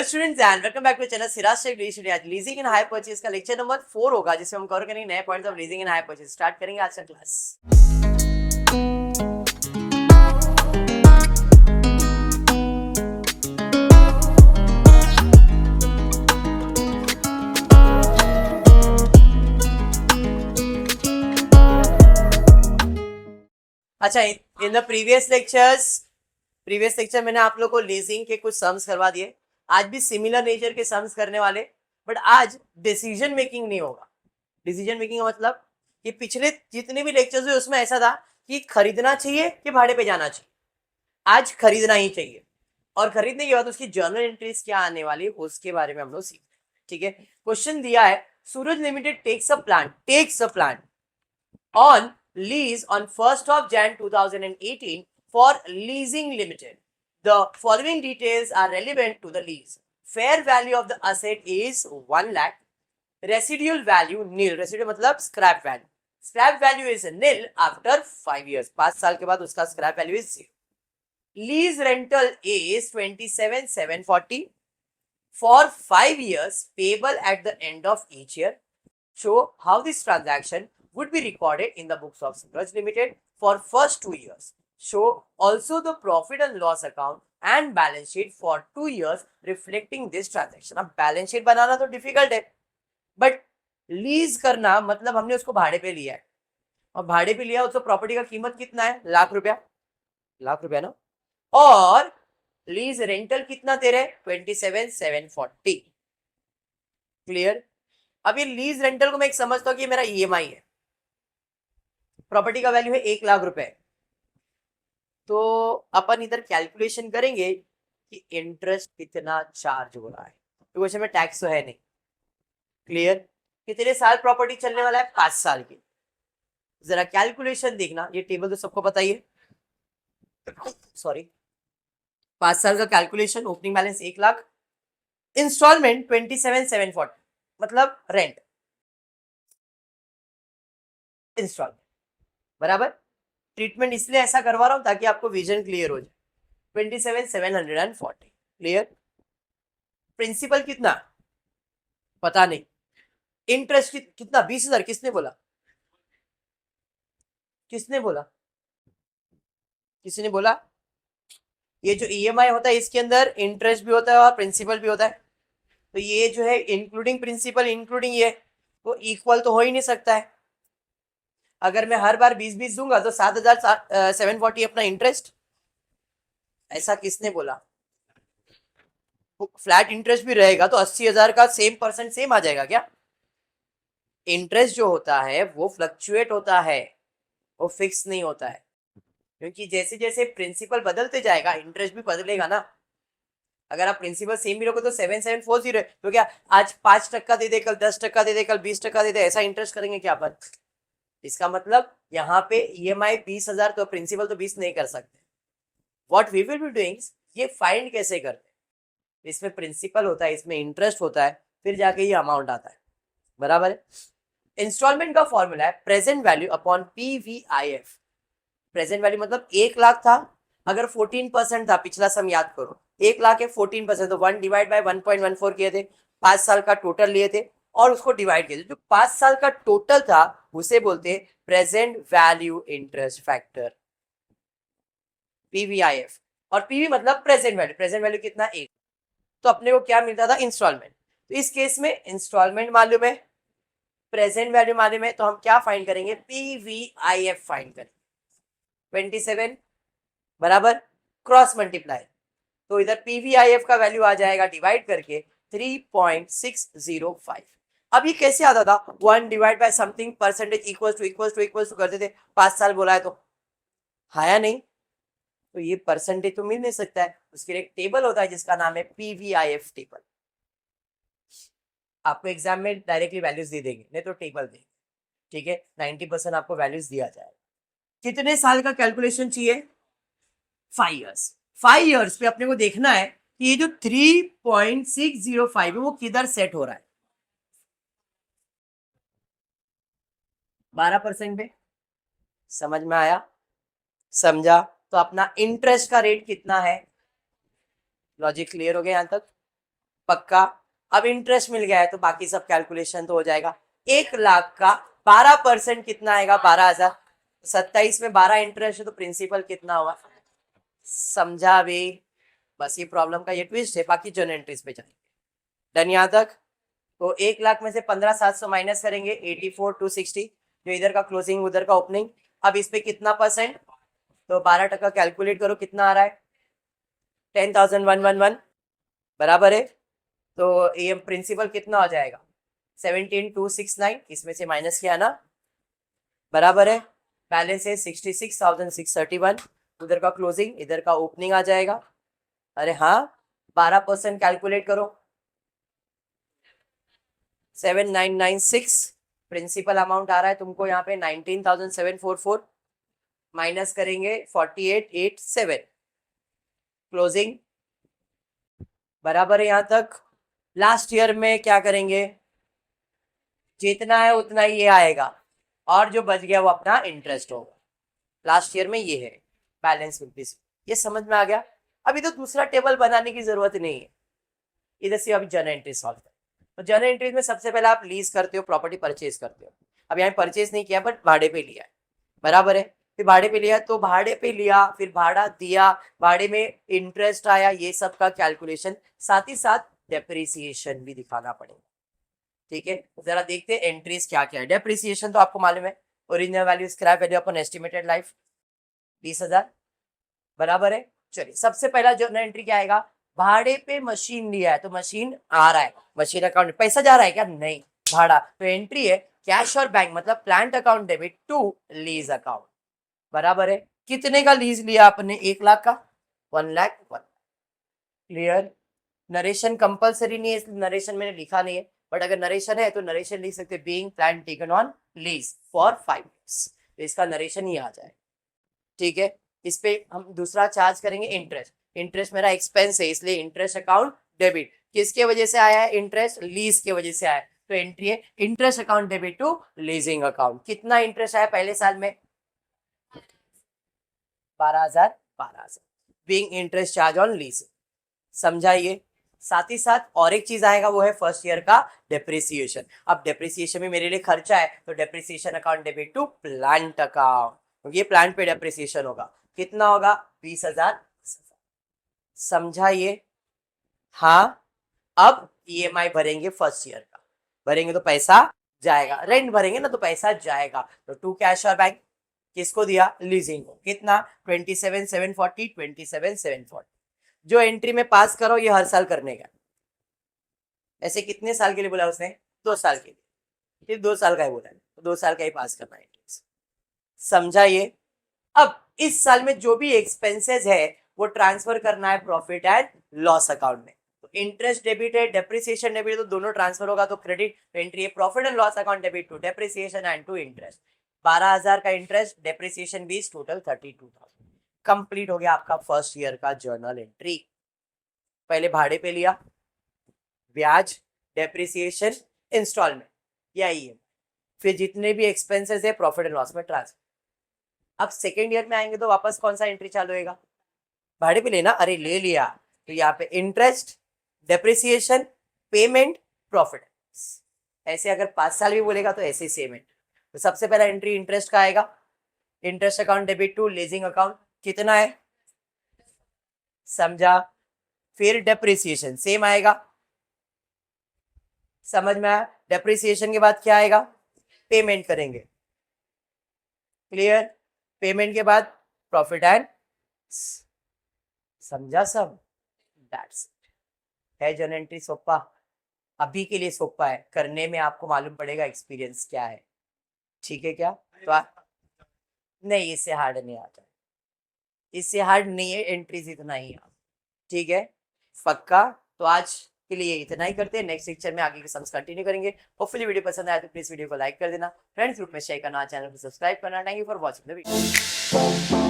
Hello students and welcome back to channel Siraj Shaikh leasing. आज leasing in hire purchase का lecture number 4 होगा, जिसमें हम कवर करेंगे नए points of leasing in hire purchase. Start करेंगे आज का क्लास। अच्छा, इन द प्रीवियस लेक्चर मैंने आप लोग को लीजिंग के कुछ सम्स करवा दिए। आज भी सिमिलर नेचर के सम्स करने वाले, बट आज डिसीजन मेकिंग नहीं होगा। डिसीजन मेकिंग का मतलब कि पिछले जितने भी लेक्चर्स हुए उसमें ऐसा था कि खरीदना चाहिए कि भाड़े पे जाना चाहिए। आज खरीदना ही चाहिए, और खरीदने के बाद उसकी जर्नल एंट्रीज क्या आने वाली है उसके बारे में हम लोग सीख। ठीक है, क्वेश्चन दिया है Suraj limited takes a plant on lease on 1st of Jan 2018 for leasing limited. The following details are relevant to the lease. Fair value of the asset is 1 lakh. Residual value nil. Residual मतलब scrap value. Scrap value is nil after 5 years. 5 साल के बाद उसका scrap value is 0. Lease rental is 27,740 for 5 years payable at the end of each year. Show how this transaction would be recorded in the books of Suraj Limited for first 2 years. Show also the profit and loss account and balance sheet for 2 years reflecting this transaction. अब balance sheet बनाना तो difficult है, but lease करना मतलब हमने उसको भाड़े पे लिया है, और भाड़े पे लिया उसको प्रॉपर्टी का कीमत कितना है? लाख रुपया ना। और लीज रेंटल कितना दे रहे? 27,740। क्लियर? अब ये लीज रेंटल को मैं एक समझता हूँ कि मेरा ईएमआई है। प्रॉपर्टी का वैल्यू है 1 लाख रुपए, तो अपन इधर कैलकुलेशन करेंगे कि इंटरेस्ट कितना चार्ज हो रहा है, क्योंकि में टैक्स तो है नहीं। क्लियर? कितने साल प्रॉपर्टी चलने वाला है? 5 साल की। जरा कैलकुलेशन देखना, ये टेबल तो सबको पता ही है। सॉरी, 5 साल का calculation, opening balance 1 lakh, instalment 27,740 मतलब रेंट इंस्टॉलमेंट बराबर। ट्रीटमेंट इसलिए ऐसा करवा रहा हूं ताकि आपको विजन क्लियर हो जाए। 27,740 क्लियर। प्रिंसिपल कितना पता नहीं, इंटरेस्ट कितना? 20,000। किसने बोला? किसी ने बोला? ये जो ईएमआई होता है इसके अंदर इंटरेस्ट भी होता है और प्रिंसिपल भी होता है, तो ये जो है इंक्लूडिंग प्रिंसिपल इंक्लूडिंग ये, वो इक्वल तो हो ही नहीं सकता है। अगर मैं हर बार 20-20 दूंगा तो 7,740 अपना इंटरेस्ट। ऐसा किसने बोला? फ्लैट इंटरेस्ट भी रहेगा तो 80,000 का सेम परसेंट सेम आ जाएगा क्या? इंटरेस्ट जो होता है वो फ्लक्चुएट होता है, वो फिक्स नहीं होता है, क्योंकि जैसे जैसे प्रिंसिपल बदलते जाएगा इंटरेस्ट भी बदलेगा ना। अगर आप प्रिंसिपल सेम भी रखो तो 7,740 तो क्या आज 5% दे दे, कल 10% दे दे, कल 20% दे दे, ऐसा इंटरेस्ट करेंगे क्या अपन? इसका मतलब यहाँ पे ईएमआई 20,000 तो प्रिंसिपल तो 20 नहीं कर सकते। What we will be doing, ये फाइंड कैसे करते? इसमें प्रिंसिपल होता है, इसमें इंटरेस्ट होता है, फिर जाके ये अमाउंट आता है। बराबर है। इंस्टॉलमेंट का फॉर्मूला है present value upon PVIF. Present value मतलब 1 लाख था, अगर 14% था, पिछला सम याद करो, 1 लाख है 14%, तो 1 डिवाइड बाय 1.14 किए थे, 5 साल का टोटल लिए थे और उसको डिवाइड किए थे। जो 5 साल का टोटल था उसे बोलते हैं present value interest factor, PVIF. और पीवी मतलब प्रेजेंट वैल्यू। प्रेजेंट वैल्यू कितना? 1। तो अपने को क्या मिलता था? इंस्टॉलमेंट। तो इस केस में इंस्टॉलमेंट मालूम है, प्रेजेंट वैल्यू मालूम है, तो हम क्या फाइंड करेंगे? पीवीआईएफ फाइंड करेंगे। 27 बराबर क्रॉस मल्टीप्लाई, तो इधर पीवीआईएफ का वैल्यू आ जाएगा डिवाइड करके 3.605। अब ये कैसे आता था? 1 divide by something percentage equal to करते थे। 5 साल बोला है तो आया नहीं, तो ये परसेंटेज तो मिल नहीं सकता है। उसके लिए एक टेबल होता है जिसका नाम है पीवीआईएफ टेबल। आपको एग्जाम में डायरेक्टली वैल्यूज दे देंगे, नहीं तो टेबल देंगे। ठीक है, 90% आपको वैल्यूज दिया जाएगा। कितने साल का कैलकुलेशन चाहिए? 5 इयर्स। 5 इयर्स पे अपने को देखना है कि ये जो 3.605 है वो किधर सेट हो रहा है? 12% पे। समझ में आया? समझा? तो अपना इंटरेस्ट का रेट कितना है? लॉजिक क्लियर हो गया यहां तक? पक्का। अब इंटरेस्ट मिल गया है तो बाकी सब कैलकुलेशन तो हो जाएगा। 1,00,000 का 12% कितना आएगा? 12,000। 27 में 12 इंटरेस्ट है तो प्रिंसिपल कितना हुआ? समझा भी? बस ये प्रॉब्लम का ये ट्विस्ट है, बाकी जर्नल एंट्रीज पे जाएंगे। डन यहाँ तक? तो 1,00,000 में से 15,700 माइनस करेंगे 84,260, जो इधर का क्लोजिंग उधर का ओपनिंग। अब इस पे कितना परसेंट? तो 12% कैलकुलेट करो कितना आ रहा है? 10,111 बराबर है। तो ये प्रिंसिपल कितना हो जाएगा? 17,269, इसमें से माइनस किया ना, बराबर है। बैलेंस है 66,631, उधर का क्लोजिंग इधर का ओपनिंग आ जाएगा। अरे हाँ, 12% कैलकुलेट करो, 7996। प्रिंसिपल अमाउंट आ रहा है तुमको यहाँ पे 19,744, माइनस करेंगे 48,887, क्लोजिंग बराबर है यहाँ तक। लास्ट ईयर में क्या करेंगे? जितना है उतना ही ये आएगा, और जो बच गया वो अपना इंटरेस्ट होगा। लास्ट ईयर में ये है बैलेंस रुपीज। ये समझ में आ गया? अभी तो दूसरा टेबल बनाने की जरूरत नहीं है, इधर से अभी जर्नल एंट्री सॉल्व करें। तो जर्नल एंट्रीज में सबसे पहले आप लीज करते हो, प्रॉपर्टी परचेज करते हो। अब यहाँ परचेज नहीं किया बट भाड़े पे लिया है, बराबर है। फिर भाड़े पे लिया तो भाड़े पे लिया, फिर भाड़ा दिया, भाड़े में इंटरेस्ट आया, ये सब का कैलकुलेशन, साथ ही साथ डेप्रिसिएशन भी दिखाना पड़ेगा। ठीक है, जरा देखते हैं एंट्रीज क्या क्या है। डेप्रिसिएशन तो आपको मालूम है, ओरिजिनल वैल्यू, स्क्रैप वैल्यू अपन एस्टिमेटेड लाइफ 20,000, बराबर है। चलिए सबसे पहला जो एंट्री क्या आएगा? भाड़े पे मशीन लिया है तो मशीन आ रहा है, मशीन अकाउंट पैसा जा रहा है क्या? नहीं, भाड़ा। तो एंट्री है कैश और बैंक, मतलब plant account debit to lease account, बराबर है। कितने का लीज लिया आपने? 1,00,000 का, 1,00,000 क्लियर। नरेशन कंपलसरी नहीं है, इसलिए नरेशन मैंने लिखा नहीं है, बट अगर नरेशन है तो नरेशन लिख सकते, being plant taken on lease for 5 years, तो इसका नरेशन ही आ जाए। ठीक है, इस पे हम दूसरा चार्ज करेंगे इंटरेस्ट। इंटरेस्ट मेरा एक्सपेंस है, इसलिए इंटरेस्ट अकाउंट डेबिट। किसके वजह से आया है इंटरेस्ट? लीज के वजह से आया है, तो एंट्री है interest account debit to leasing account. कितना इंटरेस्ट आया पहले साल में? 12,000, being interest charge on lease, समझाइए। साथ ही साथ और एक चीज आएगा, वो है फर्स्ट ईयर का डेप्रिसिएशन। अब डेप्रिसिएशन में मेरे लिए खर्चा है, तो depreciation account debit to plant account, ये प्लांट पे डेप्रिसिएशन होगा। कितना होगा? 20,000, समझाइए। हाँ, अब ईएमआई भरेंगे फर्स्ट ईयर का, भरेंगे तो पैसा जाएगा, रेंट भरेंगे ना तो पैसा जाएगा। तो टू कैश और बैंक, किसको दिया? लीजिंग को। कितना? 27,740, 27,740। जो एंट्री में पास करो ये हर साल करने का। ऐसे कितने साल के लिए बोला उसने? 2 साल के लिए, सिर्फ 2 साल का ही बोला है, तो 2 साल का ही पास करना है, समझाइए। अब इस साल में जो भी एक्सपेंसेस है वो ट्रांसफर करना है प्रॉफिट एंड लॉस अकाउंट में। तो इंटरेस्ट डेबिट है, डेप्रिसिएशन डेबिट, तो दोनों ट्रांसफर होगा, तो क्रेडिट एंट्री है profit and loss account debit to depreciation and to interest. 12,000 का इंटरेस्ट, डेप्रिसिएशन 20, टोटल 32,000। कंप्लीट हो गया आपका फर्स्ट ईयर का जर्नल एंट्री। पहले भाड़े पे लिया, ब्याज, डेप्रिसिएशन, इंस्टॉलमेंट या ईएमआई, फिर जितने भी एक्सपेंसेस है प्रॉफिट एंड लॉस में ट्रांसफर। अब सेकेंड ईयर में आएंगे तो वापस कौन सा एंट्री चालू होगा? भाड़े पे लेना, अरे ले लिया, तो यहाँ पे इंटरेस्ट, डेप्रिसिएशन, पेमेंट, प्रॉफिट। ऐसे अगर 5 साल भी बोलेगा तो ऐसे सेम है। तो सबसे पहला एंट्री इंटरेस्ट का आएगा, interest account debit to leasing account, कितना है? समझा। फिर डेप्रिसिएशन सेम आएगा, समझ में आया। डेप्रिसिएशन के बाद क्या आएगा? पेमेंट करेंगे, क्लियर। पेमेंट के बाद प्रॉफिट एंड, समझा सब? दैट्स है जर्नल एंट्री सोपा, अभी के लिए सोपा है, करने में आपको मालूम पड़ेगा एक्सपीरियंस क्या है। ठीक है क्या? तो नहीं, इससे हार्ड नहीं आता, इससे हार्ड नहीं है, एंट्रीज इतना ही है। ठीक है, पक्का। तो आज के लिए इतना ही करते हैं, नेक्स्ट लेक्चर में आगे के सम्स कंटिन्यू करेंगे। होपफुली वीडियो पसंद आया तो प्लीज वीडियो को लाइक कर देना, फ्रेंड्स ग्रुप में शेयर करना, चैनल को सब्सक्राइब करना। Thank you for watching the video.